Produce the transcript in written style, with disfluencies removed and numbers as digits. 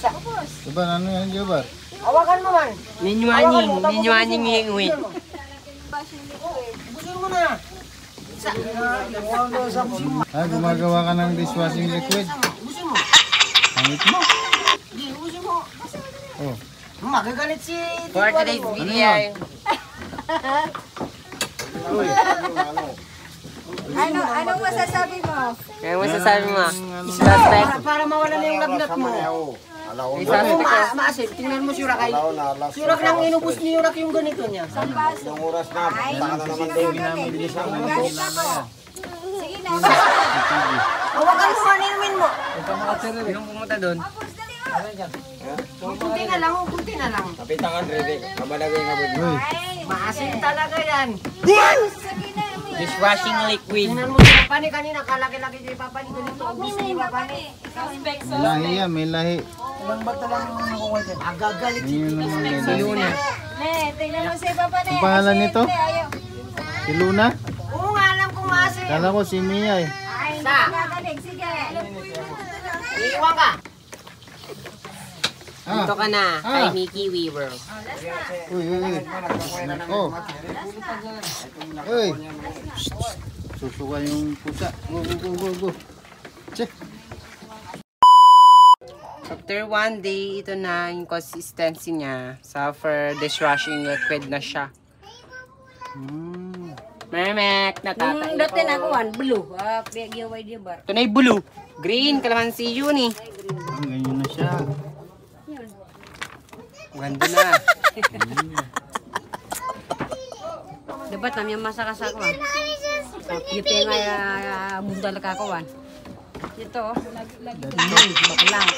Jobar, ano yan, Jobar? Hawakan mo man. Ninyo-anying hiwit. Busin mo na. Gumagawa ka ng dishwashing liquid. Busin mo. Pangit mo. Di, busin mo. Oh. Magagalit si... For today's video. Anong masasabi mo? Kaya masasabi mo? Para mawala na yung lagnat mo. Maasin, tingnan mo si Yurak ay. Si Yurak lang inubos ni Yurak yung ganito niya. Yung oras na, baka na naman din. Bilis na Sige na. Hawakan mo, maninumin mo. Yung pumunta doon. Kunti na lang, kunti na lang. Kapitangan, ready. Kabalagay nga ba? Maasin talaga yan. Dishwashing liquid. Tingnan mo si Papa ni kanina, kalaki-laki si Papa ni ganito. Ubus ni Papa ni. May lahi yan, may lahi. Agagalit si Yun ang may Si lahi. Luna. Tingnan mo si Papa na. Ang pangalan nito? Si Luna? Oo nga, alam kong maasin. Kala ko si Mia eh. Sa, Sige. iiwan ka. Dito ka na, kay Mickey Weaver. Uy, uy, uy. Oh. Uy. Susuka yung pusa. Go, go, go, go, go. Check. After 1 day, ito na yung consistency niya. For dishwashing liquid na siya. Memek, natatay. Dati na kuwan, blue. Piyagiyaway di bar. Ito na yung blue. Green, kalamansi yun eh. Ganyan na siya. Ganda na. Dapat namin masakas ako. Yung nga bundal ka kuwan. Ito, baklang.